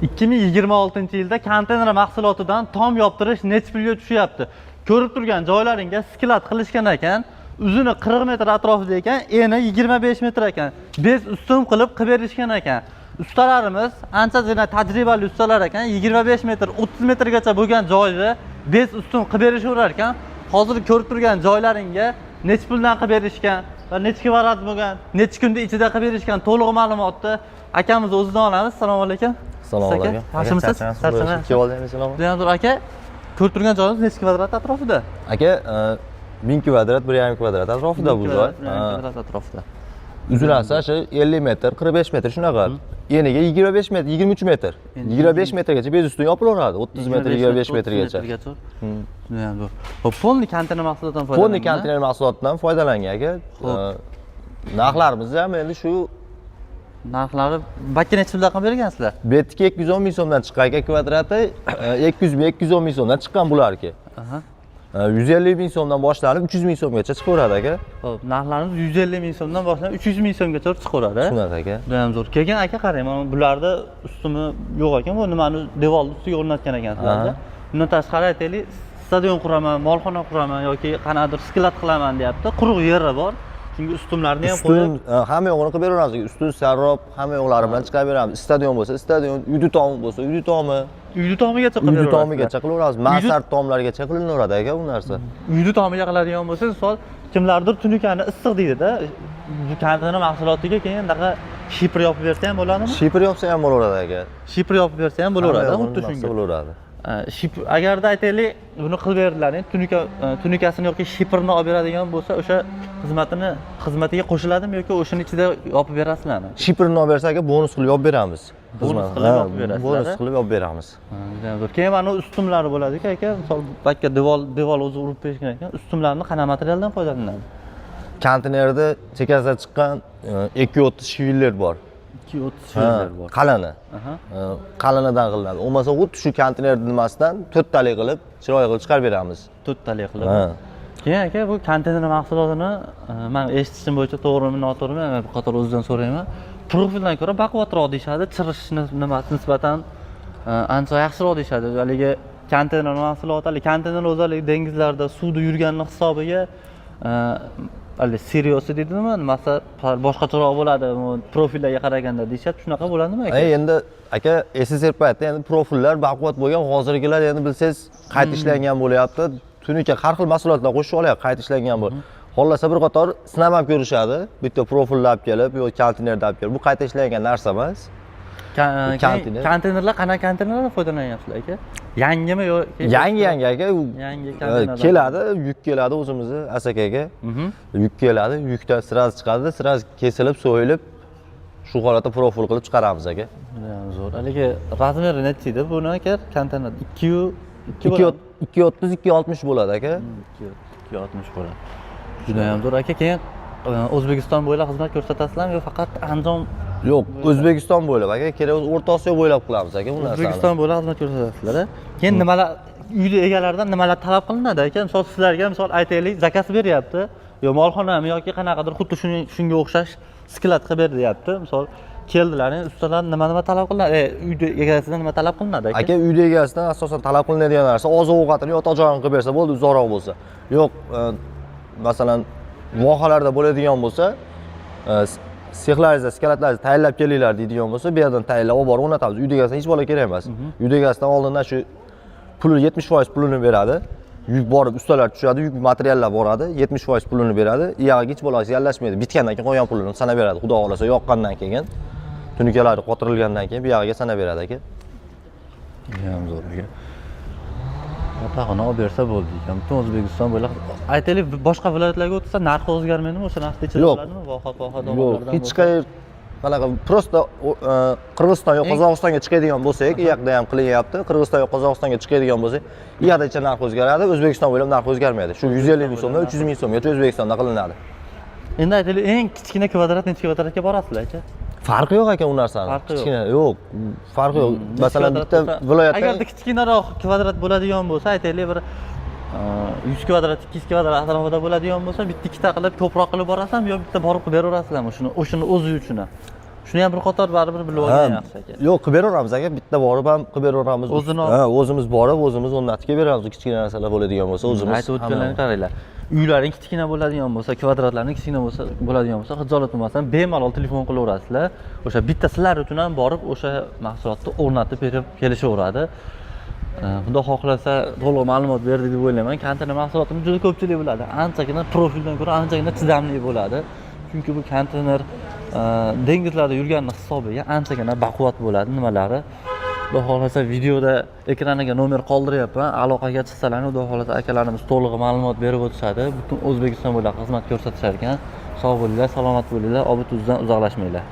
2026-yilda konteyner mahsulotidan tom yoptirish necha pulga tushyapti? Ko'rib turgan joylaringga sklat qilishgan ekan, uzuni 40 metr atrofida ekan, eni 25 metr ekan. Bez ustum qilib berishgan ekan. Ustalarimiz anchagina tajribali ustalar ekan, 25 metr, 30 metrgacha bo'lgan joyda bez ustum qilib berishaverar ekan. Hozir ko'rib turgan joylaringga necha puldan qilib berishgan va necha kvadrat bo'lgan, necha kunda ichida qilib berishgan to'liq ma'lumotni akamiz o'zidan olamiz. Assalomu alaykum. Assalomu alaykum. Yaxshimisiz? Charchamadingizmi? Aka, ko'rib turgan joyingiz necha kvadrat atrofida? Aka, 1000 kvadrat, 1,5 kvadrat atrofida bu joy. Kvadrat atrofida. Uzunasi shu 50 metr, 45 metr shunaqa. Eniga 25 metr, 23 metr. 25 metrgacha bez ustun yopilaveradi. 30 metr, 25 metrgacha. Hop, polni konteyner mahsulotidan foydalangan. Polni konteyner mahsulotidan foydalangan aka. Narxlarimiz ham endi shu narxlari bakka necha puldan qilib bergansizlar? Betga 210 ming so'mdan chiqqan aka kvadrati 200 ming, 210 ming so'mdan chiqqan bular aka. 150 ming so'mdan boshlanib 300 ming so'mgacha chiqaveradi aka. Xo'p, narxlarimiz 150 ming so'mdan boshlanib 300 ming so'mgacha chiqaveradi. Shunaqa aka. Juda ham zo'r. Keyin aka qarang, mana bularda ustimi yo'q ekan, bu nimani devorni ustiga o'rnatgan ekansizlar. Bundan tashqari aytaylik, stadion quraman, molxona quraman yoki qanaqadir sklat qilaman deyapti. Quruq yeri bor. Chunki ustunlarni ham qo'yib, hamma yo'g'ini qilib beraveramiz. Ustun sarrob, hamma yo'qlari bilan chiqarib beramiz. Stadion bo'lsa, stadion, uydu tomi bo'lsa, uydu tomi. Uydu tomigacha qilib beramiz. Uydu tomigacha qilaveramiz. Mansard tomlargacha qilinaveradi aka bu narsa. Uydu tomiga qiladigan bo'lsa, misol kimlardir tununkani issiq deydi-da, bu konteyner mahsulotiga keyin bunaqa shipr yopib bersa ham bo'ladimi? Shipr yopsa ham bo'laveradi aka. Shipr yopib bersa ham bo'laveradi, xuddi shunga. Bo'laveradi. Agarda aytaylik, buni qilib berdilar, tunikasini yoki shiprni olib beradigan bo'lsa, o'sha xizmatiga qo'shiladimi yoki o'shini ichida yopib berasizlarmi? Shiprni olib bersa aka, bonus qilib yopib beramiz. Bonus qilib yopib berasizlar. Bonus qilib yopib beramiz. Keyin mana ustumlari bo'ladi-ku aka, misol bakka devor o'zi urib berishgan ekan, ustumlarni qanaqa materialdan foydalanadi? Konteynerda chekasidan chiqqan 230 shiviller bor. 230 shiviller bor. Qalini. Qalinidan qilinadi. Bo'lmasa xuddi shu konteyner nimasidan 4 tali qilib, chiroyli qilib chiqarib beramiz. 4 tali qilib. Keyin aka, bu konteyner mahsulotini men eshitishim bo'yicha to'g'rimi, noto'g'rimi, bu qator o'zidan so'rayman. Profildan ko'ra baquvvatroq deyshadi, chirish nimasi nisbatan ancha yaxshiroq deyshadi. Haligi konteyner mahsuloti, konteyner o'zalik dengizlarda suvda yurganning hisobiga seriosi deydimi, nimasi boshqacharoq bo'ladi, profillarga qaraganda deyshadi. Shunaqa bo'ladimi aka? Endi aka, SSR paytda endi profillar baquvvat bo'lgan, hozirgilar endi bilsangiz qayta ishlangan bo'lyapti. Tunuka har xil mahsulotlar qo'shib olyapti, qayta ishlangan bo'lib. Xollasa bir qator sinab ko'rishadi. Bitta profilni olib kelib, yo konteynerda olib kelib. Bu qayta ishlangan narsa emas. Konteynerlar qanaqa konteynerlardan foydalanyapsizlar aka? Yangimi yoki yangi aka? Yangi konteynerlar keladi, yuk keladi o'zimizni asakaga. Yuk keladi, yukdan siraz chiqadi, siraz kesilib, so'yilib shu holatda profil qilib chiqaramiz aka. Zo'r. Haligi razmeri necha edi buni aka? Konteyner 230 260 bo'ladi aka. 260 bo'ladi. Juda ham zo'r aka. Keyin O'zbekiston bo'ylab xizmat ko'rsatasizlarmi yo faqat Andijon? Yo'q, O'zbekiston bo'ylab aka, kerak bo'lsa O'rta Osiyo bo'ylab qilamiz aka bu narsani. O'zbekiston bo'ylab xizmat ko'rsatasizlar. Keyin nimalar uyda egalaridan nimalar talab qilinadi aka? Misol sizlarga misol aytaylik, zakaz beryapti, yo molxonami yoki qanaqadir xuddi shunga o'xshash sklat qilib ber deyapti. Misol keldilar, ustalar nima talab qilinadi? Uyda egasidan nima talab qilinadi aka? Aka, uyda egasidan asosan talab qilinadigan narsa oziq-ovqatini yotoq joyini qilib bersa bo'ldi, uzoqroq bo'lsa. Yo'q, masalan, vohalarda bo'ladigan bo'lsa, sexlaringizda, skalaringizni tayyorlab kelinglar deydigan bo'lsa, bu yerdan tayyorlab olib borib o'rnatamiz. Uyda egasidan hech bo'la kerak emas. Uyda egasidan oldindan shu puli 70% pulini beradi. Yuk borib ustalar tushadi, yuk materiallar boradi, 70% pulini beradi. Iyag'iga hech bo'lasi yallashmaydi. Bitgandan keyin qolgan pulini sanab beradi. Xudo xolasa yoqqandan keyin, tunukalari qotirilgandan keyin bu yog'iga sanab beradi aka. Ham zo'r aka. Tag'ini olib bersa bo'ldi ekan. Butun O'zbekiston bo'ylab aytaylik, boshqa viloyatlarga o'tsa narxi o'zgarmaydimi? O'sha narxda ichida bo'ladimi? Voha do'konlardan. Yo'q, hech qayer qanaqa prosta Qirg'iziston yoki Qozog'istonga chiqadigan bo'lsak, u yoqda ham qilinyapti. Qirg'iziston yoki Qozog'istonga chiqadigan bo'lsak, u yoqda ichida narx o'zgaradi, O'zbekiston bo'ylab narx o'zgarmaydi. Shu 150 ming so'mdan 300 ming so'mgacha O'zbekistonda qilinadi. Endi aytaylik, eng kichkina kvadrat necha kvadratga borasizlar aka? Farqi yo'q ekan u narsani. Kichkina yo'q, farqi yo'q. Masalan, bitta viloyatda agarda kichkinaroq kvadrat bo'ladigan bo'lsa, aytaylik bir 100 kvadrat, 200 kvadrat atrofida bo'ladigan bo'lsa, bitta ikkita qilib ko'proq qilib borasizmi yo bitta borib qilib beraverasizlarmi o'shini o'zi uchun ham? Shuni ham bir qator baribir bilib olgan yaxshi aka. Yo'q, qilib beraveramiz aka. Bitta borib ham qilib beraveramiz. O'zimiz borib, o'zimiz o'rnatib kelib beramiz. Kichkina narsalar bo'ladigan bo'lsa, o'zimiz. Aytib o'tganlarini qaranglar. Uylaring kichkina bo'ladigan bo'lsa, kvadratlaring kichkina bo'ladigan bo'lsa, xijolat bo'lmasdan bemalol telefon qilaverasizlar. O'sha bitta sizlar uchun ham borib o'sha mahsulotni o'rnatib berib kelishaveradi. Xudo xohlasa to'liq ma'lumot berdik deb o'ylayman. Konteyner mahsulotini juda ko'pchilik biladi. Anchagina profildan ko'ra anchagina chidamli bo'ladi. Chunki bu konteyner dengizlarda yurganning hisobiga anchagina baquvvat bo'ladi nimalari. Xudo xohlasa videoda ekraniga nomer qoldiryapman. Aloqaga chiqsalaring, xudo xohlasa akalarimiz to'liq ma'lumot berib o'tishadi. Butun O'zbekiston bo'ylab xizmat ko'rsatisharkan. Sog' bo'linglar, salomat bo'linglar, obod-uzdan uzoqlashmanglar.